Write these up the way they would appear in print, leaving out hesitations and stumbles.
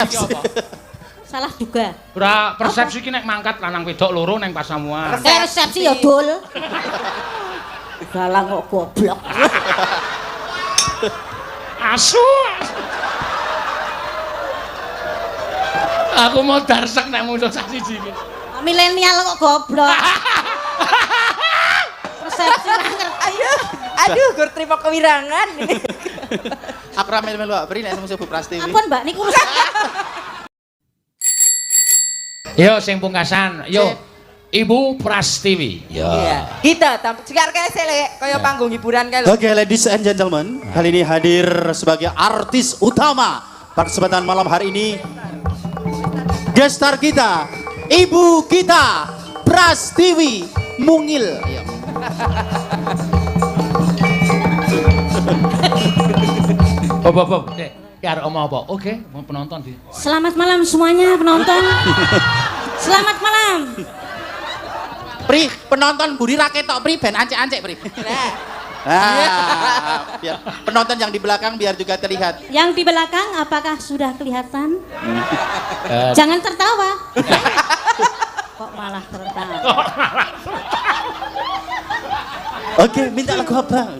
Iki apa? Salah juga. Ora persepsi ki nek mangkat lanang wedok loro neng pasamuan. Resepsi ya dul. Galang kok goblok. Asu. Aku mau darsek nek muncul sak siji iki. Milenial kok goblok. Persepsi ra ngerti. Aduh, gur terima kewirangan ini. Aku ra melu-melu Mbak Pri nek musuh Bu Prastiwi. Ampun Mbak niku urusan. Yo sing pungkasan, yo Ibu Prastiwi. Yo. Iya. Kita segar kayak selek kaya panggung hiburan kae lho. Oke, ladies and gentlemen, kali ini hadir sebagai artis utama pada kesempatan malam hari ini. Guest star kita, Ibu kita, Prastiwi Mungil. Ayo. Bob. Ki arep omong apa? Oke, mau penonton di. Selamat malam semuanya penonton. Selamat malam. Pri, penonton buri raketok Pri, ben ancek-ancek Pri. Biar penonton yang di belakang biar juga terlihat. Yang di belakang apakah sudah kelihatan? Jangan tertawa. Kok malah tertawa? Oke, minta lagu apa?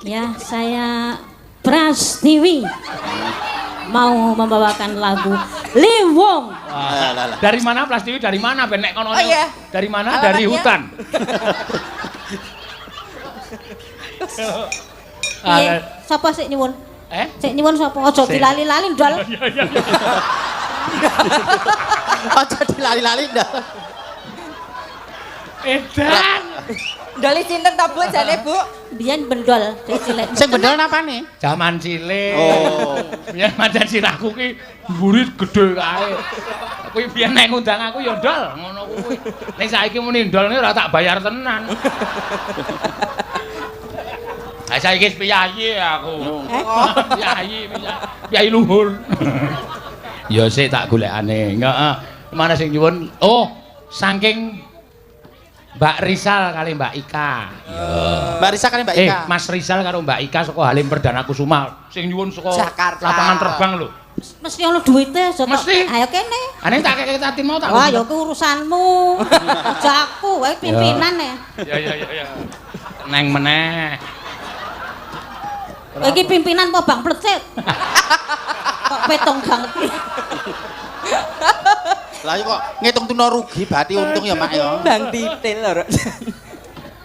Ya, saya Prastiwi mau membawakan lagu Liwong. Dari mana Prastiwi? Dari mana ben nek kono? Oh, iya. Dari mana? Alamatnya? Dari hutan. Piye? Sapa sik nyuwun? Sik nyuwun sapa? Aja dilali-lali ndol. Aja dilali-lali dah. Edan. Ndoli sinten ta Bu jane Bu? Biyen bendol dek cilik. Sing bener napa nih? Zaman cilik. Oh. Biyen macan sirahku ki mburi gedhe kae. Kuwi biyen nek ngundang aku ya ndol ngono kuwi. Nek saiki muni ndolne ora tak bayar tenan. Ha saiki wis piyayi aku. Piyayi luhur. Ya sik tak golekane. Heeh. Mana sing nyuwun? Oh, saking Mbak Rizal kali Mbak Ika. Mbak Risa kali Mbak Ika. Mas Rizal karo Mbak Ika saka Halim Perdana Kusuma. Sing nyuwun saka Jakarta. lapangan terbang lho. Mesti ono duwite aja. Mesti. Ayo kene. Ane tak kek tatin mau tak. Wah, ya ku urusanmu. Aja aku, wae pimpinan ya. Ya. Neng meneh. Iki pimpinan apa Bang Plecet? Kok petong banget iki. Lah kok ngitung tuno rugi berarti untung ya Mak ya. Bang Titil lho.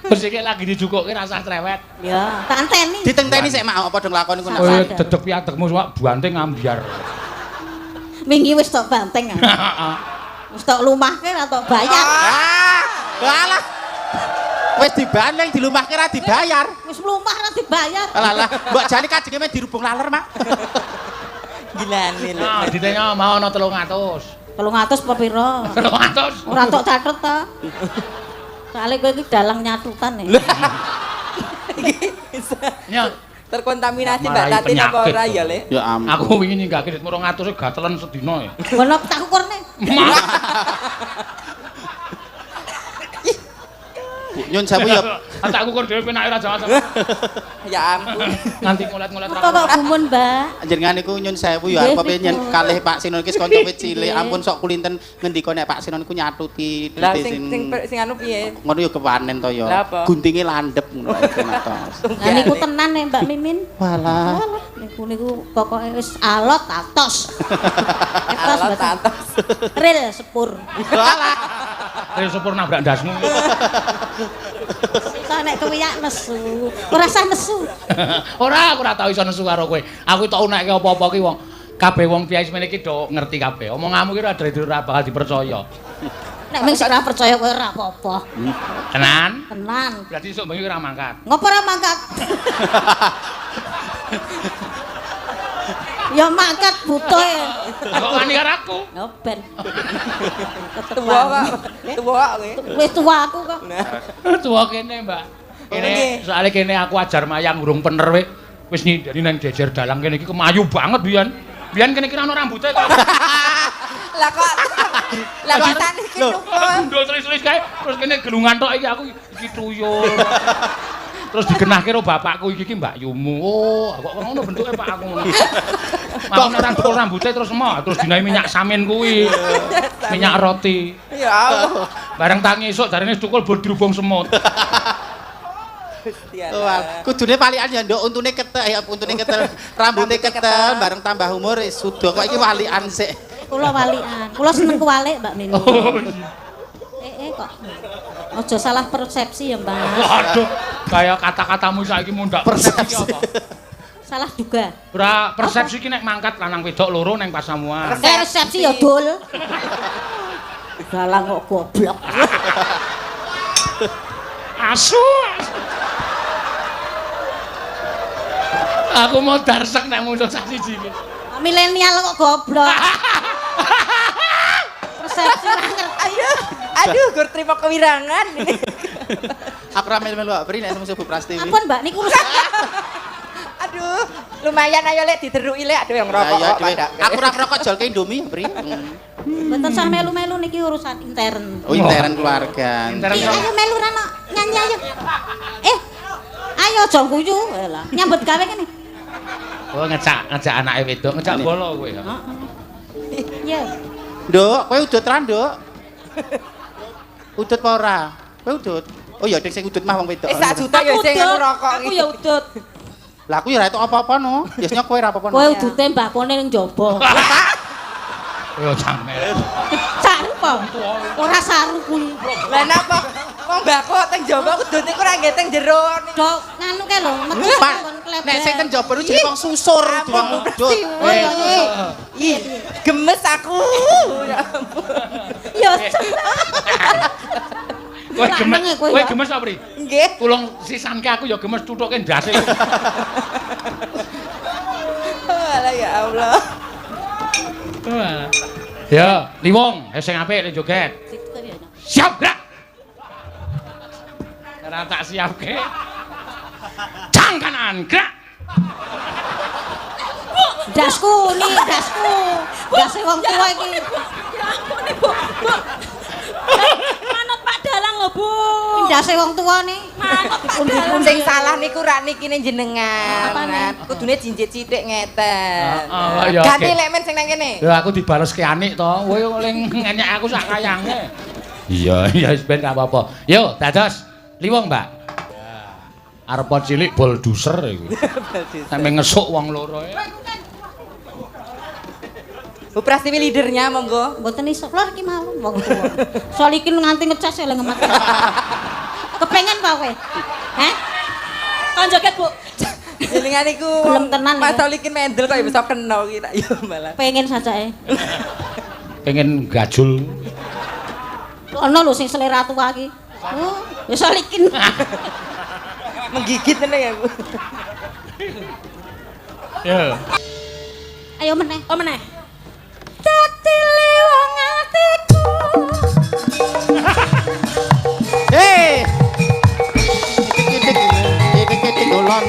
Terus iki lagi dijukuke rasa cerewet. Ya, tak anteni. Ditenteni sik Mak apa padha nglakoni ku Kowe nak. dedeg piadegmu suwak banting ambiar. Wingi wis tok banteng. Wis tok lumahke ra tok bayar. Alah. Wis dibanding dilumahke ra dibayar. Wis lumah ra dibayar. Alah, mbok jane kajenge me dirubung laler, Mak. Gilane lho. Nah, ditanya mau ana 300. 300 apa pira? 300. Ora tok catet ta. Soale kowe iki dalang nyatutan ya. Ya, Terkontaminasi Mbak Marai Tatin apa penyakit ora kok. ya, Le? Ya ampun. aku wingi ninggake duit 200 gatelen sedina ya. Ngono tak ukurne. Nyun sewu ya. Tak ukur dhewe penake ra jawa. Ya ampun. Nganti ngulet-ngulet Kok kok gumun, Mbak? Jenengan niku nyun sewu ya Nggih, apa penyen Ibu. kalih Pak Sinon ki kanca wit cilik. Nggih. Ampun sok kulinten ngendika nek Pak Sinon ku nyatuti Lah duite sing anu piye? ngono ya kepanen to ya. Lah apa? Guntinge landhep ngono ae matos. Lah niku tenan nih Mbak Mimin. Walah. Alah, niku pokoke wis alot atos. Atos Alot mboten. atos. Ril sepur. Walah. Terus sepur nabrak ndasmu. Kok nek kewiyak nesu. Ora usah nesu. Ora, aku ora tau iso nesu karo kowe. Aku tok unekke apa-apa ki wong kabeh wong piye semene iki do ngerti kabeh. Omonganmu ki ora bakal dipercaya. Nek mung sik ora percaya kowe ora apa-apa. Tenan? Tenan. Berarti esuk bengi ora mangkat. Ngopo ora mangkat? Ya mangkat butuh ya. Kok wani karo aku? Ya ben. Tua kok. Tua kowe. Wis tua aku kok. Tuwa kene, Mbak. Kene nggih. soalnya kene aku ajar mayang urung bener wis nyindani nang jejer dalang kene iki kemayu banget biyen. Biyen kene kira ana rambute kok. Lah kok lawatan iki Loh, tukul. Gundul tulis-tulis kae terus kene gelungan tok iki aku iki tuyul. Terus digenahke karo bapakku iki Mbak Yumu. Oh, kok ngono bentuke Pak aku ngono. Kok ora tukul rambute terus terus dinae minyak samin kuwi. Minyak roti. Ya Allah. Bareng tangi esuk jarene tukul bol dirubung semut. Wah, kudune palikan ya nduk untune ketek ya untune ketel, rambute ketel bareng tambah umur wis sudah kok iki walikan sik. Kula walikan. Kula seneng kuwalik, Mbak Mimi. Kok. Aja salah persepsi ya, Mbak. Waduh, kaya kata-katamu saiki mundak persepsi apa? Salah juga. Ora persepsi ki nek mangkat lanang wedok loro ning pasamuan. Persepsi ya dul. Galang kok goblok. Asu. Aku mau darsek nek muncul sak siji iki. Milenial kok goblok. Persepsi ra ngerti. Aduh, gur terima kewirangan ini. Aku ra melu-melu Pri nek semua Bu Prastiwi. Ampun, Mbak, niku urusan. Aduh, lumayan ayo lek diteruki lek aduh yang ngerokok kok pada. Aku ra ngerokok jolke Indomie Pri. Mboten sampe melu-melu niki urusan intern. Oh, intern keluarga. Ayo melu rano nyanyi ayo. Ayo aja guyu. Lah, nyambut gawe kene. Oh, ngejak anake wedok, ngejak bola kowe ya. Iya. Nduk, kowe udut ra, Nduk? Udut apa ora? Kowe udut. Oh iya, dek sing udut mah wong wedok. 1 juta ya sing ngerokok Aku ya udut. Lah aku ya ora entuk apa-apa no. Biasanya kowe ora apa-apa no. Kowe udute mbakone ning jaba. Yo jamel. Saru po. Ora saru kuwi. Lah napa? Wong mbako teng jaba kudune ku ora nggih teng jero. Dok, nganu ke lho, metu Pak, kon kleber. nek sing ten jaba lu jeneng wong susur, wong udut. Ih, gemes aku. Ya ampun. Ya Kowe gemes apa, Pri? Nggih. Tulung sisanke aku ya gemes tutuke ndase. Alah ya Allah. Ya, Liwong, sing apik nek joget. Siap, Grak. Ora tak siapke. Jang kanan, Grak. dasku nih, dasku. Dase wong tuwa iki. Ya ampun, Bu. Manut Pak Dalang lho, Bu. Dase wong tuwa nih. Manut Pak Dalang. Sing salah niku rak niki ning jenengan. Apane? Kudune jinjit sithik ngeten. Ya, Ganti oke. lek men sing nang kene. Ya aku dibaleske anik to. Kowe ling ngenyek aku sak kayange. Iya, ya wis ben gak apa-apa. Yo, dados Liwong, Mbak. Arep cilik bulldozer iku. Sampe ngesuk wong loro e. Bu Prastiwi leadernya monggo. Mboten iso lho iki mau wong tuwa. Soal iki nganti ngecas ya ngemat. Kepengen apa kowe? Heh? Kon joget, Bu. Jenengan niku Gelem tenan ya. Mas Solikin mendel kok ya bisa kena iki tak yo malah. Pengen sajae. Pengen gajul. Ono lho sing selera tua iki. Oh, ya soal iki. Menggigit tenan ya, Bu. Ya. Ayo meneh. Oh meneh. Tatile wong atiku. Hei. Titik-titik golon.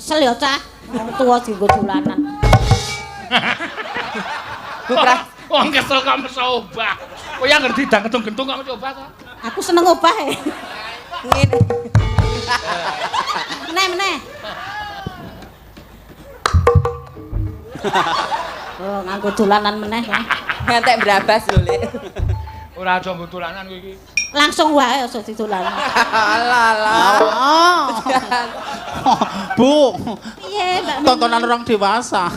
Kesel ya cah. Wong tuwa dienggo dolanan. Bu Pras, Wong kesel kok meso obah. Kowe yang ngerti dang gentung-gentung kok meso obah to? Aku seneng obah e. ngene. Meneh. Oh, nganggo dolanan meneh. Ngantek brabas lho, Lek. Ora aja mbok dolanan kowe iki. Langsung wae aja didolanan. Alah. Bu, Piye, Mbak? tontonan orang dewasa.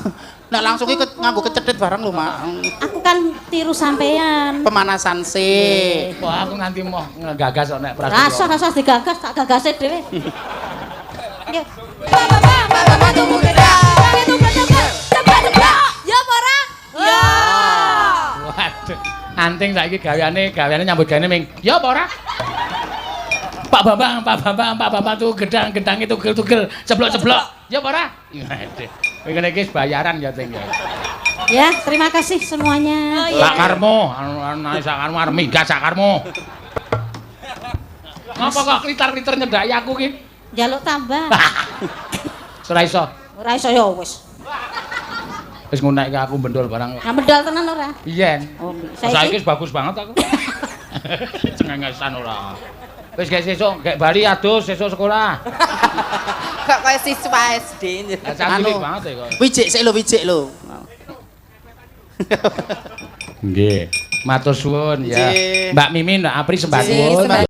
Nek langsung iki nganggo kecethit bareng lho, Mak. Aku kan tiru sampean. Pemanasan sih. Wah, aku nganti mau ngegagas kok nek Rasa digagas, tak gagase dhewe. Yo. Mama tunggu dedak. Cepat, cepat. Ya, ora? Ya. Waduh, ante penting saiki gaweane nyambut gawe ming. Ya apa ora? Pak Bambang tuh gedang itu tugel ceblok. Ya apa ora? Kowe ngene iki bayaran ya ting ya. Ya, terima kasih semuanya. Sakarmu, anu sakarmu arep minggat sakarmu. Ngapa kok klitar-klitar nyedaki aku ki? Jaluk tambah. Ora iso. Ora iso ya wis. Wis ngunekke aku bendol barang. Nah, medal tenan ora? Iya. Oh, Saiki wis bagus banget aku. Cengengesan ora. Wis gek sesuk gek Bali adus sesuk sekolah. Kok kaya siswa SD. Lah cantik banget ya kok. Wijik lho. Nggih. Matur suwun ya. Nggih. Mbak Mimin, Mbak Apri sembah Nggih, suwun. sembah